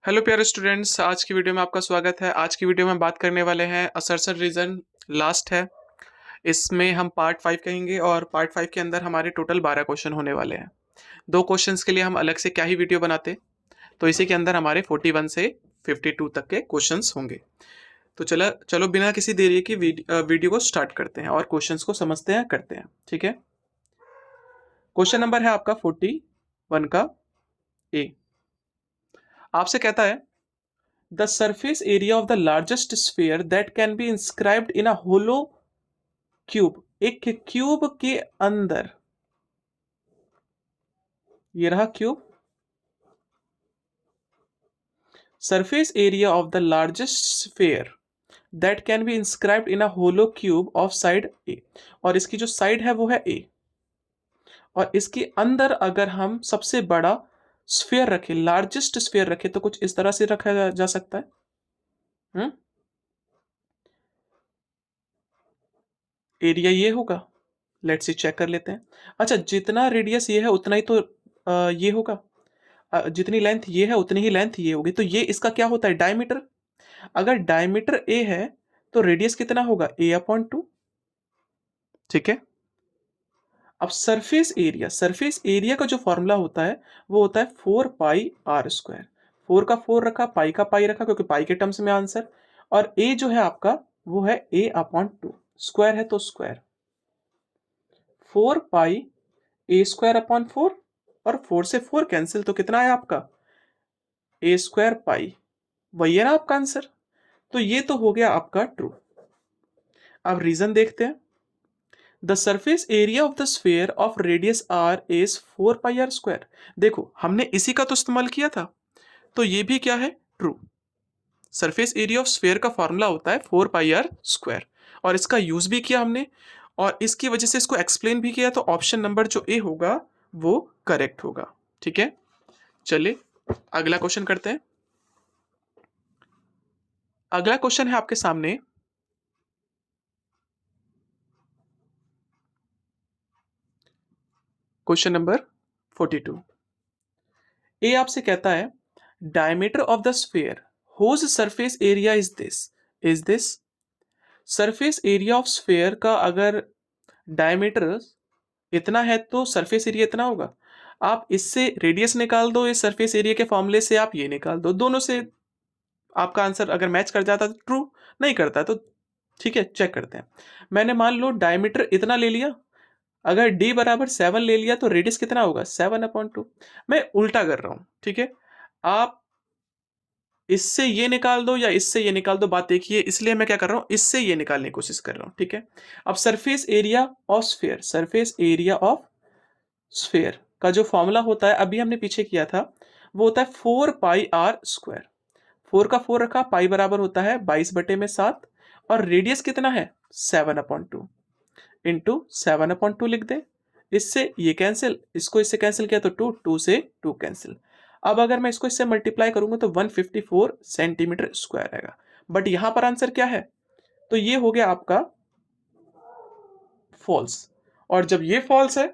Hello प्यारे students, आज की वीडियो में आपका स्वागत है। आज की वीडियो में बात करने वाले हैं असर्शन रीजन। लास्ट है, इसमें हम पार्ट 5 कहेंगे और पार्ट 5 के अंदर हमारे टोटल 12 क्वेश्चन होने वाले हैं। दो क्वेश्चंस के लिए हम अलग से क्या ही वीडियो बनाते, तो इसी के अंदर हमारे 41 से 52 तक के क्वेश्चंस होंगे। तो चलो चलो बिना किसी देरी की वीडियो को स्टार्ट करते हैं और क्वेश्चंस को समझते हैं, करते हैं। ठीक है, क्वेश्चन नंबर है आपका 41 का ए। आपसे कहता है the surface area of the largest sphere that can be inscribed in a hollow cube। एक क्यूब के अंदर, ये रहा cube. Surface area of the largest sphere that can be inscribed in a hollow cube of side A. और इसकी जो side है वो है ए, और इसके अंदर अगर हम सबसे बड़ा स्फेयर रखें, लार्जेस्ट स्फेयर रखें, तो कुछ इस तरह से रखा जा सकता है। एरिया ये होगा, लेट्स सी चेक कर लेते हैं। अच्छा, जितना रेडियस ये है उतना ही तो ये होगा। जितनी लेंथ ये है उतनी ही लेंथ ये होगी, तो ये इसका क्या होता है, डायमीटर। अगर डायमीटर ए है तो रेडियस कितना होगा, ए अपॉन टू। ठीक है, अब सरफेस एरिया का जो फॉर्मूला होता है वो होता है 4 पाई r स्क्वायर। 4 का 4 रखा, पाई का पाई रखा, क्योंकि पाई के टर्म्स में आंसर। और ए जो है आपका वो है ए अपॉन टू, स्क्वायर है तो स्क्वायर। 4 पाई ए स्क्वायर अपॉन 4, और 4 से 4 कैंसिल, तो कितना है आपका ए स्क्वायर पाई। वही है ना आपका आंसर। तो ये तो हो गया आपका ट्रू। अब रीजन देखते हैं। The surface area of the sphere of radius r is 4 pi r square. देखो हमने इसी का तो इस्तेमाल किया था, तो ये भी क्या है, true. Surface area of sphere का फॉर्मूला होता है 4 पाई r स्क्वायर, और इसका यूज भी किया हमने, और इसकी वजह से इसको एक्सप्लेन भी किया। तो ऑप्शन नंबर जो ए होगा वो करेक्ट होगा। ठीक है, चलिए अगला क्वेश्चन करते हैं। अगला क्वेश्चन है आपके सामने। Question number 42। ए आपसे कहता है diameter of the sphere whose surface area is this. Surface area of sphere का अगर डायमीटर इतना है तो सरफेस एरिया इतना होगा। आप इससे रेडियस निकाल दो, इस सरफेस एरिया के फॉर्मूले से आप ये निकाल दो, दोनों से आपका आंसर अगर मैच कर जाता तो ट्रू, नहीं करता तो ठीक है, चेक करते हैं। मैंने मान लो डायमीटर इतना ले लिया, अगर d बराबर 7 ले लिया तो रेडियस कितना होगा, 7/2। मैं उल्टा कर रहा हूं, ठीक है। आप इससे ये निकाल दो या इससे ये निकाल दो, बात देखिए, इसलिए मैं क्या कर रहा हूं, इससे ये निकालने की कोशिश कर रहा हूं। ठीक है, अब सरफेस एरिया ऑफ स्फेयर का जो फॉर्मूला होता है अभी हमने पीछे किया था, वो होता है 4 पाई r स्क्वायर। 4 का 4 रखा, पाई बराबर होता है 22/7, और रेडियस कितना है 7/2, इंटू 7/2 लिख दे। इससे ये कैंसिल, इसको इससे कैंसिल किया तो 2, 2 से 2 कैंसिल। अब अगर मैं इसको इससे मल्टीप्लाई करूंगा तो 154 सेंटीमीटर स्क्वायर आएगा। बट यहां पर आंसर क्या है, तो ये हो गया आपका फॉल्स। और जब ये फॉल्स है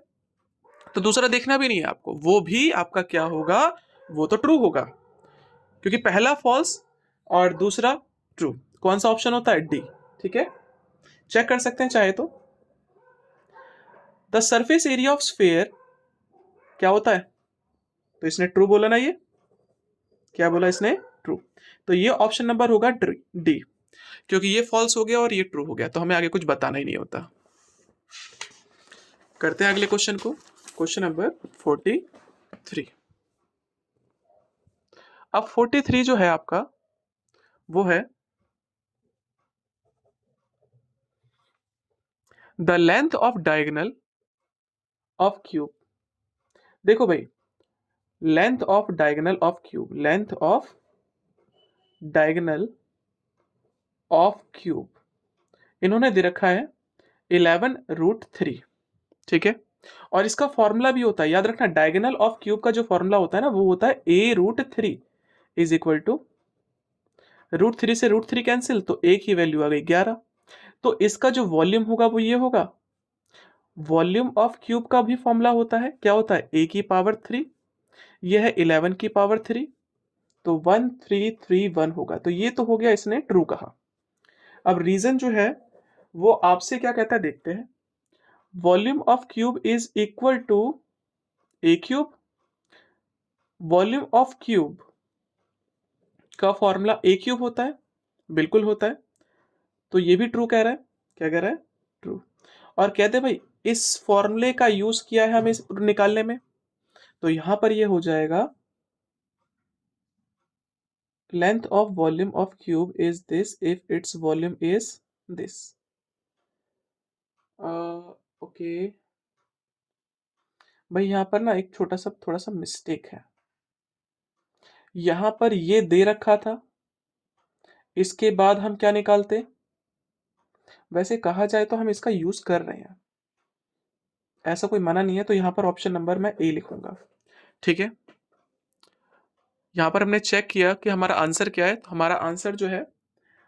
तो दूसरा देखना भी नहीं है आपको, वो भी आपका क्या होगा, वो तो ट्रू होगा, क्योंकि पहला फॉल्स और दूसरा ट्रू। कौन सा ऑप्शन होता है, डी। ठीक है, चेक कर सकते हैं चाहे तो। The surface area of sphere क्या होता है, तो इसने ट्रू बोला ना, ये क्या बोला इसने, ट्रू। तो ये ऑप्शन नंबर होगा डी, क्योंकि ये फॉल्स हो गया और ये ट्रू हो गया, तो हमें आगे कुछ बताना ही नहीं होता। करते हैं अगले क्वेश्चन को, क्वेश्चन नंबर 43। अब 43 जो है आपका वो है the length of diagonal of cube. देखो भाई, length of diagonal of cube, length of diagonal of cube इन्होंने दे रखा है 11√3। ठीक है, और इसका फॉर्मूला भी होता है, याद रखना, डायगोनल ऑफ क्यूब का जो फॉर्मूला होता है ना वो होता है a√3 इज इक्वल टू √3 से √3 कैंसिल, तो एक ही वैल्यू आ गई 11। तो इसका जो वॉल्यूम होगा वो ये होगा। वॉल्यूम ऑफ क्यूब का भी फॉर्मूला होता है, क्या होता है, a की पावर 3, यह है 11 की पावर 3, तो 1331 होगा। तो ये तो हो गया, इसने ट्रू कहा। अब रीजन जो है वो आपसे क्या कहता है देखते हैं। Volume of cube is equal to a cube. Volume of cube का फॉर्मूला ए क्यूब होता है, बिल्कुल होता है। तो ये भी ट्रू कह रहा है। क्या कह रहा है? ट्रू। और कहते हैं भाई इस फॉर्मूले का यूज किया है हमें इस निकालने में, तो यहां पर ये हो जाएगा length of volume of cube is this if its volume is this. Okay भाई, यहां पर ना एक थोड़ा सा मिस्टेक है। यहां पर ये दे रखा था, इसके बाद हम क्या निकालते? वैसे कहा जाए तो हम इसका यूज कर रहे हैं, ऐसा कोई मना नहीं है। तो यहां पर ऑप्शन नंबर मैं ए लिखूंगा। ठीक है, यहां पर हमने चेक किया कि हमारा आंसर क्या है। तो हमारा आंसर जो है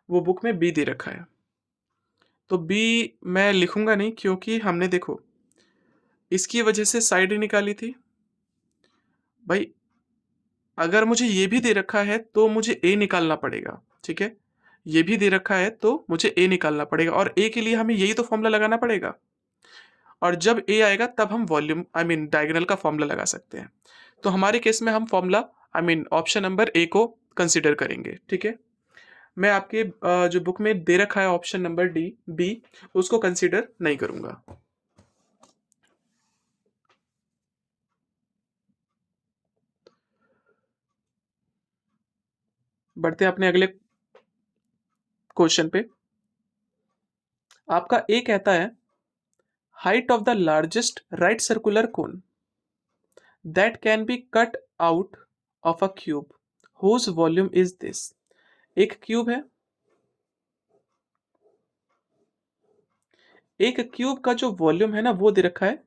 वो बुक में बी दे रखा है। तो बी मैं लिखूंगा नहीं, क्योंकि हमने देखो इसकी वजह से साइड निकाली थी भाई। अगर मुझे ये भी दे रखा है तो मुझे ए निकालना पड़ेगा। ठीक है, ये भी दे रखा है तो मुझे ए निकालना पड़ेगा, और ए के लिए हमें यही तो फॉर्मूला लगाना पड़ेगा। और जब ए आएगा तब हम वॉल्यूम डायगोनल का फॉर्मूला लगा सकते हैं। तो हमारे केस में हम फॉर्मूला ऑप्शन नंबर ए को कंसिडर करेंगे। ठीक है, मैं आपके जो बुक में दे रखा है ऑप्शन नंबर डी बी, उसको कंसिडर नहीं करूंगा। बढ़ते हैं अपने अगले क्वेश्चन पे। आपका ए कहता है height of the largest right circular cone that can be cut out of a cube whose volume is this. एक क्यूब है, एक क्यूब का जो वॉल्यूम है ना वो दे रखा है।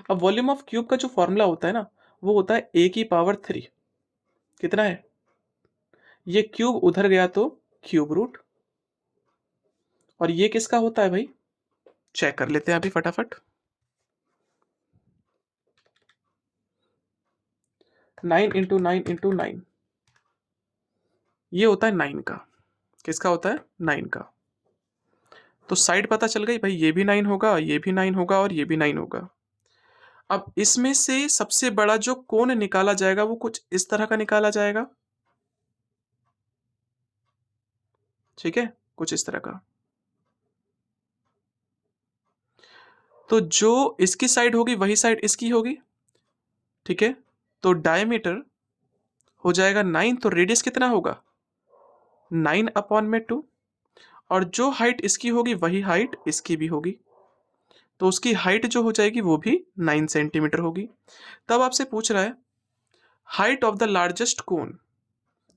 अब वॉल्यूम ऑफ क्यूब का जो फॉर्मूला होता है ना वो होता है ए की पावर 3। कितना है? ये क्यूब उधर गया तो क्यूब रूट। और ये किसका होता है भाई? चेक कर लेते हैं अभी फटाफट। 9 × 9 × 9, ये होता है 9 का। किसका होता है? 9 का। तो साइड पता चल गई भाई, ये भी 9 होगा, ये भी 9 होगा और ये भी 9 होगा। अब इसमें से सबसे बड़ा जो कोण निकाला जाएगा वो कुछ इस तरह का निकाला जाएगा। ठीक है, कुछ इस तरह का। तो जो इसकी साइड होगी वही साइड इसकी होगी। ठीक है, तो डायमीटर हो जाएगा 9, तो रेडियस कितना होगा? 9/2। और जो हाइट इसकी होगी वही हाइट इसकी भी होगी, तो उसकी हाइट जो हो जाएगी वो भी 9 सेंटीमीटर होगी। तब आपसे पूछ रहा है हाइट ऑफ द लार्जेस्ट कोन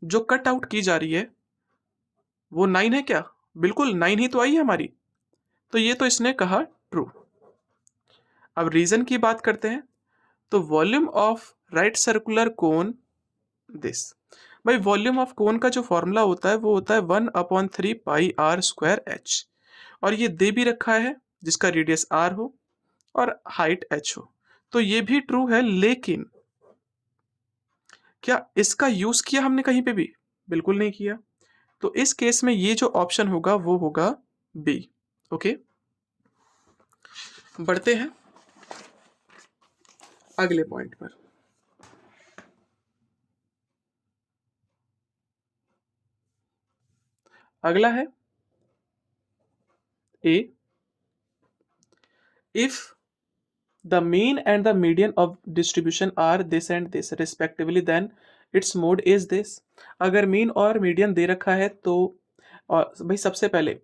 जो कट आउट की जा रही है वो 9 है क्या? बिल्कुल 9 ही तो आई है हमारी। तो ये तो इसने कहा ट्रू। अब रीजन की बात करते हैं। तो volume of right circular cone this. भाई वॉल्यूम ऑफ कोन का जो फॉर्मूला होता है वो होता है 1/3πr²h। और ये दे भी रखा है जिसका रेडियस r हो और हाइट h हो। तो ये भी ट्रू है, लेकिन क्या इसका यूज किया हमने कहीं पे भी? बिल्कुल नहीं किया। तो इस केस में ये जो ऑप्शन होगा वो होगा बी। ओके, बढ़ते हैं अगले पॉइंट पर। अगला है ए, if the mean and the median of distribution are this and this respectively then its mode is this। अगर मीन और मीडियन दे रखा है तो, और भाई सबसे पहले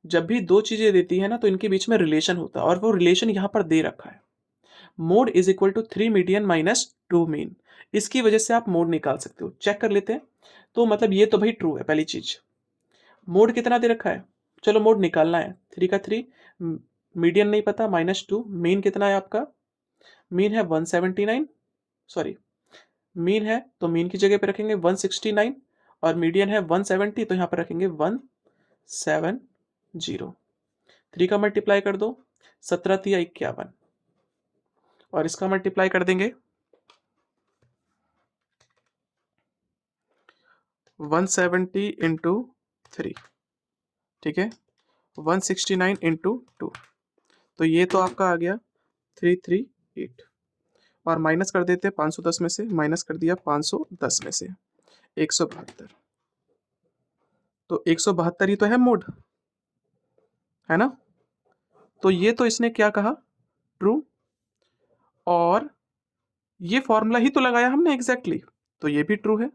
जब भी दो चीजें देती है ना तो इनके बीच में रिलेशन होता है, और वो रिलेशन यहां पर दे रखा है। Mode is equal to 3 median minus 2 mean. इसकी वजह से आप मोड निकाल सकते हो। चेक कर लेते हैं। तो मतलब ये तो भाई ट्रू है पहली चीज। मोड कितना दे रखा है? चलो मोड निकालना है। 3 का 3, मीडियन नहीं पता, -2। मीन कितना है आपका? मीन है 179, सॉरी मीन है तो मीन की जगह पे रखेंगे 169, और मीडियन है 170 तो यहाँ पर रखेंगे 170। 3 का मल्टीप्लाई कर दो, 17×3 = 51, और इसका मल्टीप्लाई कर देंगे 170 इंटू 3, ठीक है, 169 इंटू 2, तो ये तो आपका आ गया 338, और माइनस कर देते हैं 510 में से, माइनस कर दिया 510 में से 172, तो 172 ही तो है मोड, है ना। तो ये तो इसने क्या कहा, ट्रू, और ये फॉर्मूला ही तो लगाया हमने एग्जैक्टली, तो ये भी ट्रू है,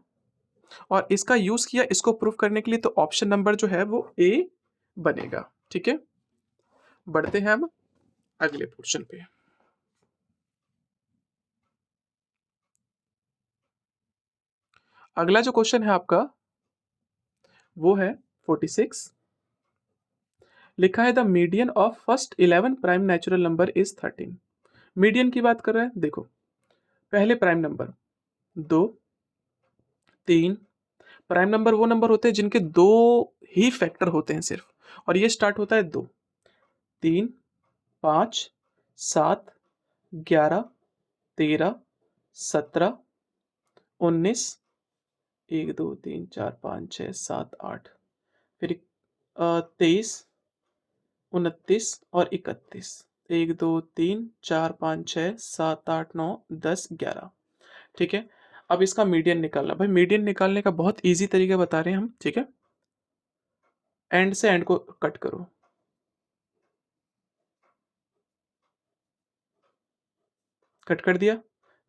और इसका यूज किया इसको प्रूफ करने के लिए, तो ऑप्शन नंबर जो है वो ए बनेगा। ठीक है, बढ़ते हैं हम अगले पोर्शन पे। अगला जो क्वेश्चन है आपका वो है 46, लिखा है the median of first 11 prime natural number is 13। Median की बात कर रहे हैं, देखो पहले प्राइम नंबर 2, 3, प्राइम नंबर वो नंबर होते हैं जिनके दो ही फैक्टर होते हैं सिर्फ, और ये स्टार्ट होता है 2, 3, 5, 7, 11, 13, 17, 19, 1 2 3 4 5 6 7 8, फिर 23, 29 और 31, 1 2 3 4 5 6 7 8 9 10 11। ठीक है, अब इसका मीडियन निकालना, भाई मीडियन निकालने का बहुत इजी तरीका बता रहे हैं हम। ठीक है, एंड से एंड को कट करो, कट कर दिया,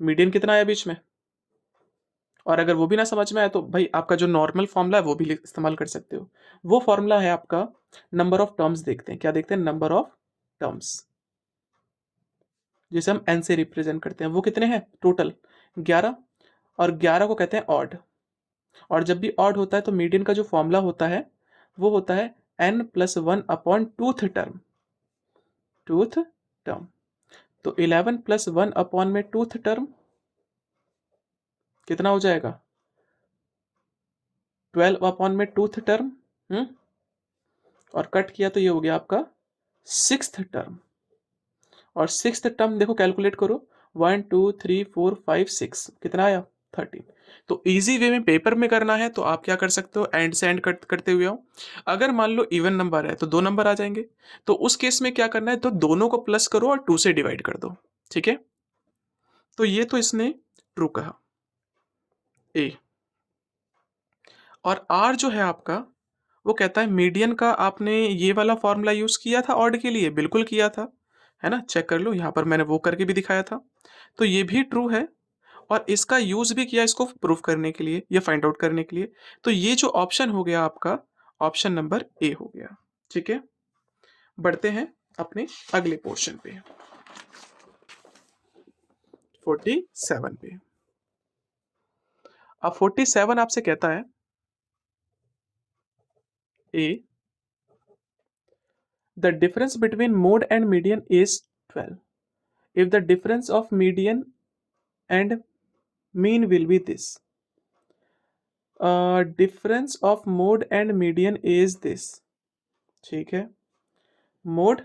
मीडियन कितना आया बीच में, और अगर वो भी ना समझ में आए तो भाई आपका जो नॉर्मल फॉर्मूला है वो भी इस्तेमाल कर सकते हो। वो फॉर्मूला है आपका नंबर ऑफ टर्म्स, देखते हैं क्या देखते हैं, नंबर ऑफ टर्म्स, जिसे हम एन से रिप्रेजेंट करते हैं, वो कितने हैं टोटल 11, और 11 को कहते हैं ऑड, और जब भी ऑड होता है तो मीडियन का जो फॉर्मूला होता है वो होता है n plus 1 upon tooth term, tooth term, तो 11 प्लस 1 अपॉन में टूथ टर्म कितना हो जाएगा, 12 अपॉन में टूथ टर्म, और कट किया तो ये हो गया आपका सिक्स्थ टर्म, और सिक्स्थ टर्म देखो कैलकुलेट करो, 1 2 3 4 5 6, कितना आया 13। तो इजी वे में पेपर में करना है तो आप क्या कर सकते हो, एंड से एंड कट करते हुए आओ, अगर मान लो इवन नंबर है तो दो नंबर आ जाएंगे, तो उस केस में क्या करना है, तो दोनों को प्लस करो और 2 से डिवाइड कर दो। ठीक है, तो ये तो इसने ट्रू कहा ए, और आर जो है आपका वो कहता है मीडियन का आपने ये वाला फॉर्मूला यूज किया था ऑड के लिए, बिल्कुल किया था, है ना, चेक कर लो, यहाँ पर मैंने वो करके भी दिखाया था, तो ये भी ट्रू है, और इसका यूज भी किया इसको प्रूफ करने के लिए या फाइंड आउट करने के लिए, तो ये जो ऑप्शन हो गया आपका ऑप्शन नंबर ए हो गया। ठीक है, बढ़ते हैं अपने अगले पोर्शन पे 47 पे। अब 47 आपसे कहता है a, the difference between mode and median is 12 if the difference of median and mean will be this, difference of mode and median is this। ठीक है, मोड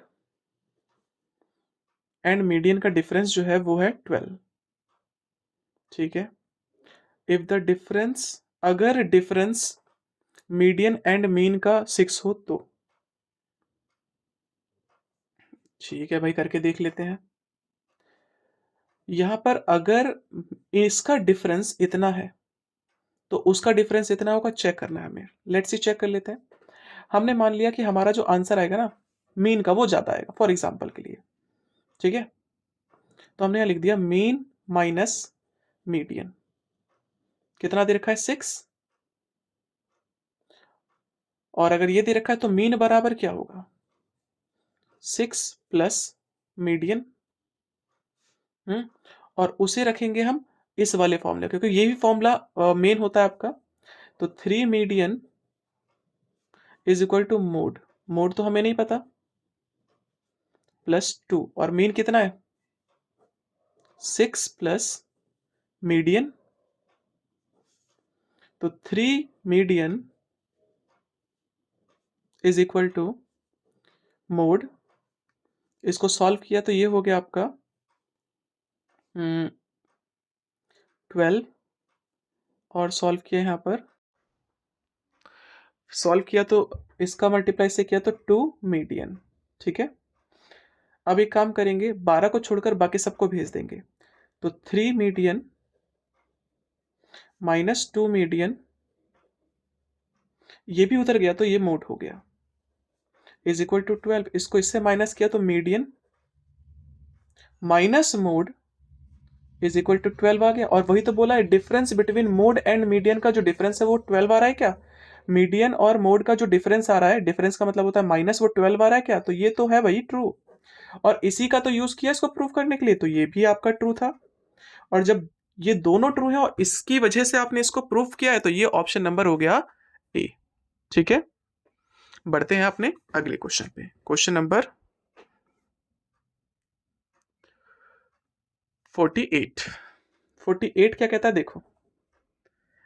एंड मीडियन का डिफरेंस जो है वो है 12। ठीक है, इफ द डिफरेंस, अगर डिफरेंस मीडियन एंड मीन का 6 हो तो, ठीक है भाई करके देख लेते हैं, यहां पर अगर इसका डिफरेंस इतना है तो उसका डिफरेंस इतना होगा, चेक करना है हमें, लेट्स सी चेक कर लेते हैं। हमने मान लिया कि हमारा जो आंसर आएगा ना मीन का वो ज्यादा आएगा फॉर एग्जांपल के लिए। ठीक है, तो हमने यहां लिख दिया मीन माइनस मीडियन, कितना दे रखा है 6, और अगर ये दे रखा है तो मीन बराबर क्या होगा 6 प्लस मीडियन, और उसे रखेंगे हम इस वाले फॉर्मूले, क्योंकि ये भी फॉर्मूला मेन होता है आपका, तो 3 median is equal to mode, mode तो हमें नहीं पता, प्लस 2, और मीन कितना है 6 प्लस मीडियन, तो 3 median is equal to mode, इसको सॉल्व किया तो ये हो गया आपका 12, और सॉल्व किया यहाँ पर सॉल्व किया तो इसका मल्टीप्लाई से किया तो 2 मीडियन। ठीक है, अब एक काम करेंगे, 12 को छोड़कर बाकी सबको भेज देंगे, तो 3 मीडियन माइनस 2 मीडियन, ये भी उधर गया तो ये मोड हो गया, इज इक्वल टू 12। इसको इससे माइनस किया तो median minus mode is equal to 12 आ गया। और वही तो बोला है, difference between mode and median का जो डिफरेंस है वो 12 आ रहा है क्या? मीडियन और मोड का जो डिफरेंस आ रहा है, डिफरेंस का मतलब होता है माइनस, वो 12 आ रहा है क्या? तो ये तो है भाई ट्रू, और इसी का तो यूज किया इसको प्रूव करने के लिए, तो ये भी आपका ट्रू था। और जब ये दोनों ट्रू है और इसकी वजह से आपने इसको प्रूफ किया है, तो ये ऑप्शन नंबर हो गया ए। ठीक है, बढ़ते हैं अपने अगले क्वेश्चन पे। Question number 48। 48 क्या कहता है देखो,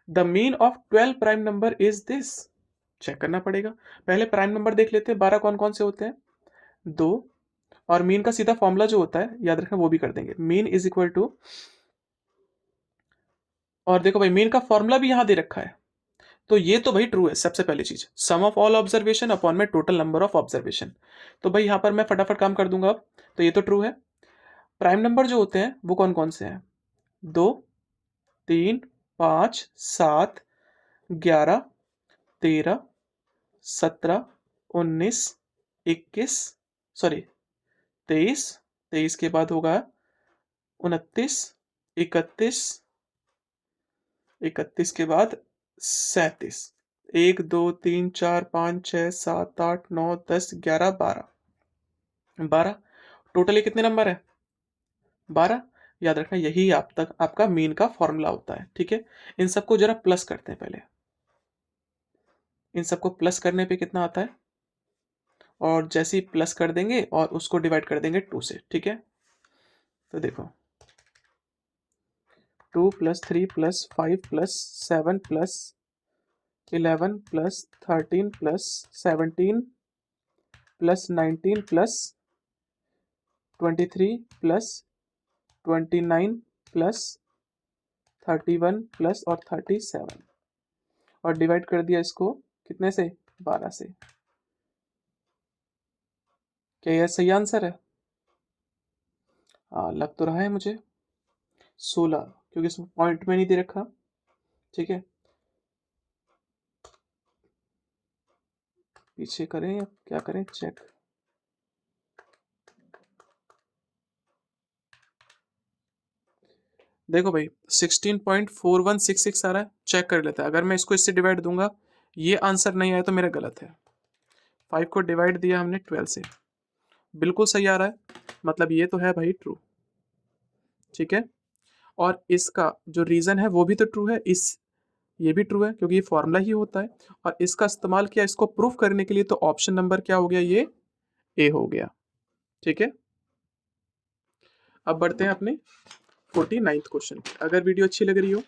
the mean of 12 prime number is this. Check करना पड़ेगा, पहले प्राइम नंबर देख लेते हैं, 12 कौन कौन से होते हैं, 2। और मीन का सीधा फॉर्मूला जो होता है याद रखना, वो भी कर देंगे, मीन इज इक्वल टू, और देखो भाई मीन का फॉर्मूला भी यहां दे रखा है, तो ये तो भाई ट्रू है। सबसे पहली चीज, सम ऑफ ऑल ऑब्जर्वेशन अपॉन में टोटल नंबर ऑफ ऑब्जर्वेशन, तो भाई यहां पर मैं फटाफट काम कर दूंगा अब, तो ये तो ट्रू है। प्राइम नंबर जो होते हैं वो कौन कौन से हैं, 2, 3, 5, 7, 11, 13, 17, 19, 21, सॉरी 23, 23 के बाद होगा 29, 31, 31 के बाद 37, 1 2 3 4 5 6 7 8 9 10 11 12, 12 टोटली कितने नंबर है, 12। याद रखना यही आप तक आपका मीन का फॉर्मूला होता है। ठीक है, इन सबको जरा प्लस करते हैं पहले, इन सबको प्लस करने पे कितना आता है, और जैसे ही प्लस कर देंगे और उसको डिवाइड कर देंगे 2 से। ठीक है, तो देखो 2 + 3 + 5 + 7 + 11 + 13 + 17 + 19 + 23 + 29 + 31 + और 37, और डिवाइड कर दिया इसको कितने से, 12 से। क्या यह सही आंसर है? हाँ, लग तो रहा है मुझे 16, क्योंकि इसमें पॉइंट में नहीं दे रखा। ठीक है, पीछे करें या क्या करें चेक, देखो भाई 16.4166 आ रहा है, चेक कर लेते हैं। अगर मैं इसको इससे डिवाइड दूंगा, ये आंसर नहीं आया तो मेरा गलत है। 5 को डिवाइड दिया हमने 12 से, बिल्कुल सही आ रहा है, मतलब ये तो है भाई ट्रू। ठीक है, और इसका जो रीजन है वो भी तो ट्रू है, इस ये भी ट्रू है क्योंकि ये फॉर्मूला ही होता है, और इसका इस्तेमाल किया इसको प्रूफ करने के लिए, तो ऑप्शन नंबर क्या हो गया, ये ए हो गया। ठीक है, अब बढ़ते हैं अपने 49th क्वेश्चन पे। अगर वीडियो अच्छी लग रही हो,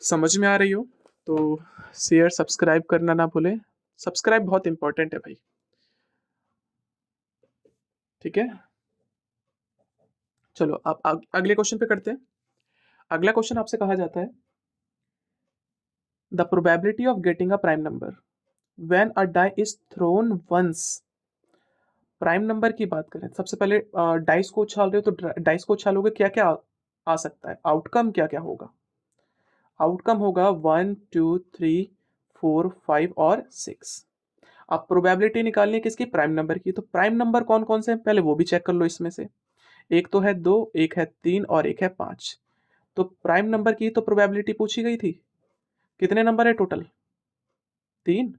समझ में आ रही हो, तो शेयर सब्सक्राइब करना ना भूलें, सब्सक्राइब बहुत इंपॉर्टेंट है भाई। ठीक है, चलो अब अगले क्वेश्चन पे करते हैं। अगला क्वेश्चन आपसे कहा जाता है, the probability of getting a prime number when a die is thrown once. Prime number की बात करें, सबसे पहले डाइस को उछाल रहे हो, तो डाइस को उछालोगे क्या क्या आ सकता है, आउटकम क्या क्या होगा, आउटकम होगा 1 2 3 4 5 और 6। अब प्रोबेबिलिटी निकालनी है किसकी, प्राइम नंबर की, तो प्राइम नंबर कौन कौन से हैं पहले वो भी चेक कर लो। इसमें से एक तो है 2, एक है 3 और एक है 5। तो प्राइम नंबर की तो प्रोबेबिलिटी पूछी गई थी, कितने नंबर है टोटल, 3।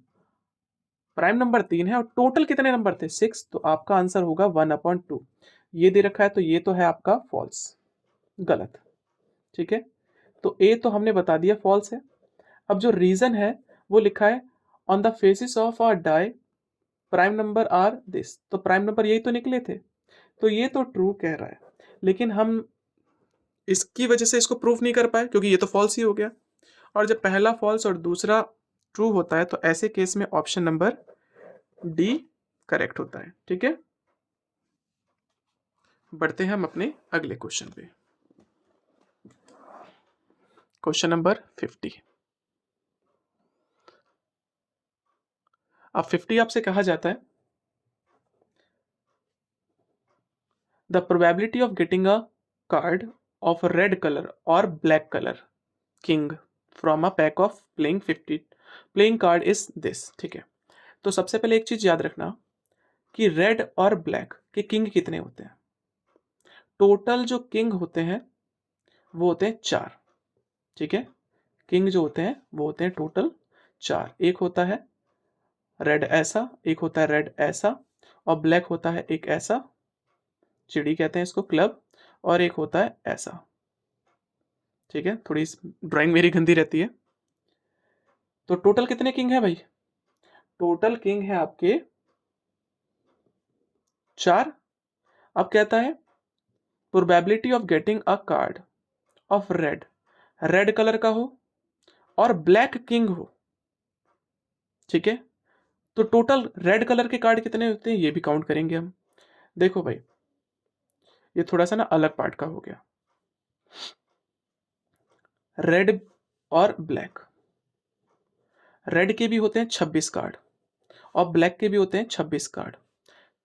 प्राइम नंबर 3 है और टोटल कितने नंबर थे, 6, तो आपका आंसर होगा 1/2। ये दे रखा है तो ये तो है आपका फॉल्स, गलत। ठीक है, तो ए तो हमने बता दिया फॉल्स है। अब जो रीजन है वो लिखा है, on the faces of a die prime number are this, तो प्राइम नंबर यही तो निकले थे, तो ये तो ट्रू कह रहा है, लेकिन हम इसकी वजह से इसको प्रूफ नहीं कर पाए क्योंकि ये तो फॉल्स ही हो गया। और जब पहला फॉल्स और दूसरा ट्रू होता है, तो ऐसे केस में ऑप्शन नंबर डी करेक्ट होता है। ठीक है, बढ़ते हैं हम अपने अगले क्वेश्चन पे। Question number 50। अब 50 आपसे कहा जाता है the probability of getting a card of red colour और black colour king from a pack of playing card is this. ठीक है, तो सबसे पहले एक चीज याद रखना कि रेड और ब्लैक के किंग कितने होते हैं। टोटल जो किंग होते हैं वो होते हैं 4। ठीक है, किंग जो होते हैं वो होते हैं टोटल 4। एक होता है रेड ऐसा, एक होता है रेड ऐसा, और ब्लैक होता है एक ऐसा, चिड़ी कहते हैं इसको, क्लब, और एक होता है ऐसा। ठीक है, थोड़ी ड्राइंग मेरी गंदी रहती है। तो टोटल कितने किंग है भाई? टोटल किंग है आपके 4। अब कहता है probability of getting a card of red, red colour का हो और ब्लैक किंग हो। ठीक है, तो टोटल रेड कलर के कार्ड कितने होते हैं ये भी काउंट करेंगे हम। देखो भाई, ये थोड़ा सा ना अलग पार्ट का हो गया। रेड और ब्लैक, रेड के भी होते हैं 26 कार्ड और ब्लैक के भी होते हैं 26 कार्ड।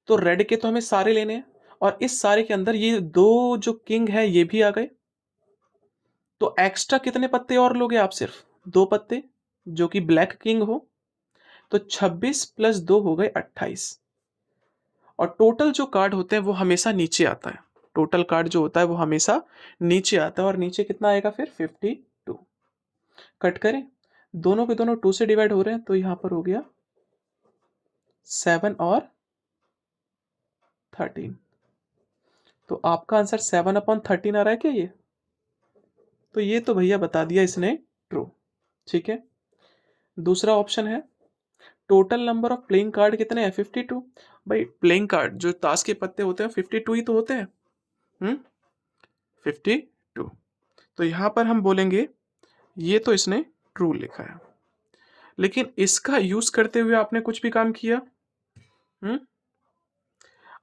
तो रेड के तो हमें सारे लेने हैं, और इस सारे के अंदर ये 2 जो किंग है ये भी आ गए। तो एक्स्ट्रा कितने पत्ते और लोगे आप? सिर्फ 2 पत्ते, जो कि ब्लैक किंग हो। तो 26 प्लस 2 हो गए 28। और टोटल जो कार्ड होते हैं वो हमेशा नीचे आता है। टोटल कार्ड जो होता है वो हमेशा नीचे आता है, और नीचे कितना आएगा फिर? 52। कट करें, दोनों के दोनों 2 से डिवाइड हो रहे हैं, तो यहां पर हो गया 7 और 13। तो आपका आंसर 7/13 आ रहा है क्या ये? तो ये तो भैया बता दिया इसने ट्रू। ठीक है, दूसरा ऑप्शन है total number of playing card कितने हैं? 52। भाई प्लेइंग कार्ड जो ताश के पत्ते होते हैं 52 ही तो होते हैं। 52। तो यहां पर हम बोलेंगे ये तो इसने ट्रू लिखा है, लेकिन इसका यूज करते हुए आपने कुछ भी काम किया? हम्म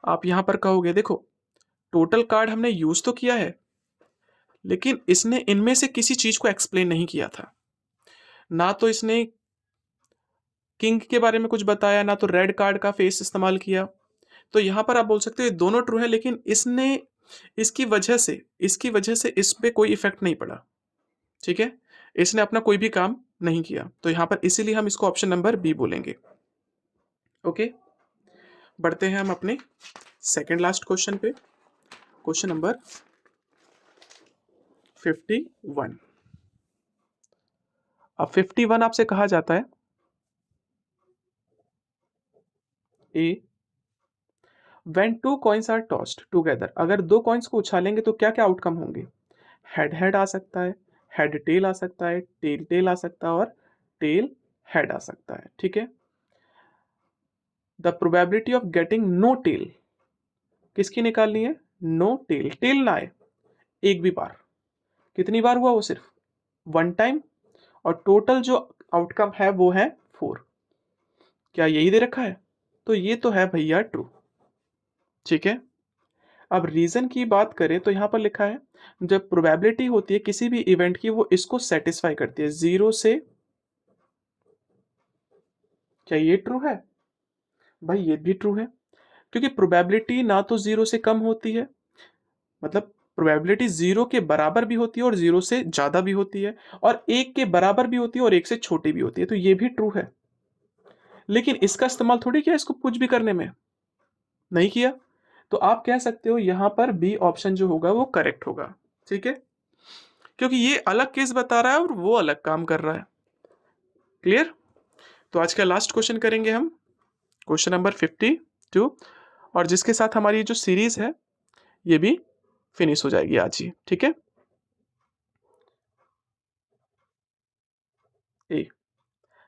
आप यहां पर कहोगे देखो, टोटल कार्ड हमने यूज तो किया है, लेकिन इसने इनमें से किसी चीज को एक्सप्लेन नहीं किया था। ना तो इसने किंग के बारे में कुछ बताया, ना तो रेड कार्ड का फेस इस्तेमाल किया। तो यहां पर आप बोल सकते हो ये दोनों ट्रू है, लेकिन इसने इसकी वजह से इस पे कोई इफेक्ट नहीं पड़ा। ठीक है, इसने अपना कोई भी काम नहीं किया, तो यहां पर इसीलिए हम इसको ऑप्शन नंबर बी बोलेंगे। ओके, बढ़ते हैं हम अपने सेकंड लास्ट क्वेश्चन पे। Question number 51। अब 51 आपसे कहा जाता है a when 2 coins are tossed together, अगर 2 कॉइन्स को उछालेंगे तो क्या क्या आउटकम होंगे? हेड हेड आ सकता है, हेड टेल आ सकता है, टेल टेल आ सकता है, और टेल हेड आ सकता है। ठीक है, the probability of getting no tail किसकी निकालनी है? नो टेल, टेल ना आए एक भी बार। कितनी बार हुआ वो? सिर्फ 1 टाइम। और टोटल जो आउटकम है वो है 4। क्या यही दे रखा है? तो ये तो है भैया ट्रू। ठीक है, अब रीजन की बात करें तो यहां पर लिखा है जब प्रोबेबिलिटी होती है किसी भी इवेंट की वो इसको सेटिस्फाई करती है 0 से। क्या ये ट्रू है? भाई ये भी ट्रू है, क्योंकि प्रोबेबिलिटी ना तो 0 से कम होती है, मतलब प्रोबेबिलिटी 0 के बराबर भी होती है और 0 से ज्यादा भी होती है, और 1 के बराबर भी होती है और 1 से छोटी भी होती है। तो ये भी ट्रू है, लेकिन इसका इस्तेमाल थोड़ी किया इसको कुछ भी करने में, नहीं किया। तो आप कह सकते हो यहां पर बी ऑप्शन जो होगा वो करेक्ट होगा। ठीक है, क्योंकि ये अलग केस बता रहा है और वो अलग काम कर रहा है। क्लियर? तो आज का लास्ट क्वेश्चन करेंगे हम, क्वेश्चन नंबर 52, और जिसके साथ हमारी जो सीरीज है ये भी फिनिश हो जाएगी आज ही। ठीक है, ए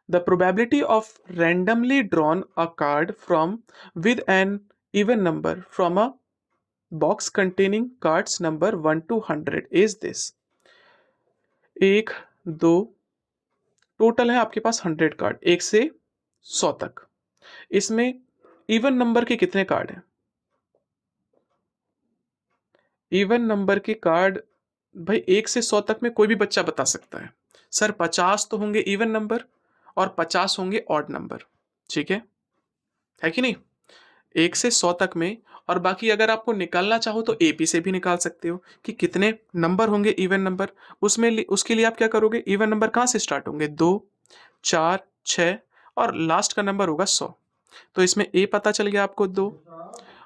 the probability of randomly drawn a card from with an even number from a box containing cards number 1 to 100 is this। 1 2, total है आपके पास 100 कार्ड, 1 से 100 तक। इसमें इवन नंबर के कितने कार्ड हैं? इवन नंबर के कार्ड भाई 1 से 100 तक में कोई भी बच्चा बता सकता है, सर 50 तो होंगे इवन नंबर और 50 होंगे ऑड नंबर। ठीक है कि नहीं? 1 से 100 तक में, और बाकी अगर आपको निकालना चाहो तो एपी से भी निकाल सकते हो कि कितने नंबर होंगे इवन नंबर। उसके लिए आप क्या करोगे, इवन नंबर कहाँ से स्टार्ट होंगे, 2, 4, 6 और लास्ट का नंबर होगा 100। तो इसमें ए पता चल गया आपको 2,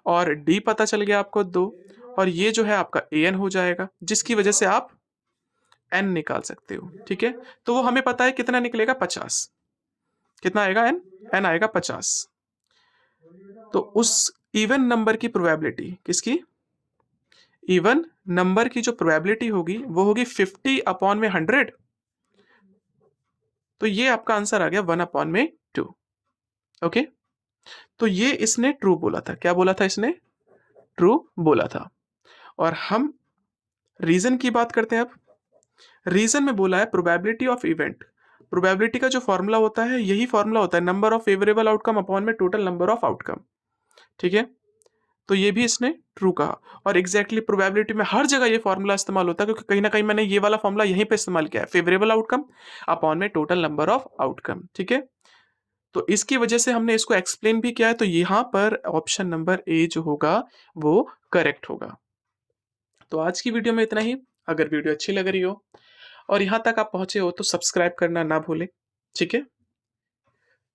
और डी पता चल गया आपको 2, और ये जो है आपका एन हो जाएगा, जिसकी वजह से आप एन निकाल सकते हो। ठीक है, तो वो हमें पता है कितना निकलेगा, 50। कितना आएगा, एन, एन आएगा 50। तो उस इवन नंबर की प्रोबेबिलिटी, किसकी, इवन नंबर की जो प्रोबेबिलिटी होगी वो होगी 50 अपॉन में 100। तो ये आपका आंसर आ गया 1 अपॉन में 2। ओके, तो ये इसने ट्रू बोला था। क्या बोला था इसने, ट्रू बोला था। और हम रीजन की बात करते हैं अब। रीजन में बोला है प्रोबेबिलिटी ऑफ इवेंट। प्रोबेबिलिटी का जो फॉर्मूला होता है, यही फॉर्मूला होता है number of favourable outcome upon में टोटल नंबर ऑफ आउटकम। ठीक है, तो ये भी इसने ट्रू कहा। और एग्जैक्टली प्रोबेबिलिटी में हर जगह ये फॉर्मूला इस्तेमाल होता है, क्योंकि कहीं ना कहीं मैंने ये वाला फॉर्मूला यहीं पे इस्तेमाल किया है, फेवरेबल आउटकम अपॉन में टोटल नंबर ऑफ आउटकम। ठीक है, तो इसकी वजह से हमने इसको एक्सप्लेन भी किया है। तो यहां पर ऑप्शन नंबर ए जो होगा वो करेक्ट होगा। तो आज की वीडियो में इतना ही। अगर वीडियो अच्छी लग रही हो और यहां तक आप पहुंचे हो तो सब्सक्राइब करना ना भूलें। ठीक है,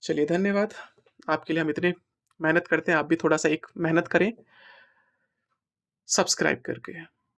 चलिए धन्यवाद। आपके लिए हम इतने मेहनत करते हैं, आप भी थोड़ा सा एक मेहनत करें सब्सक्राइब करके।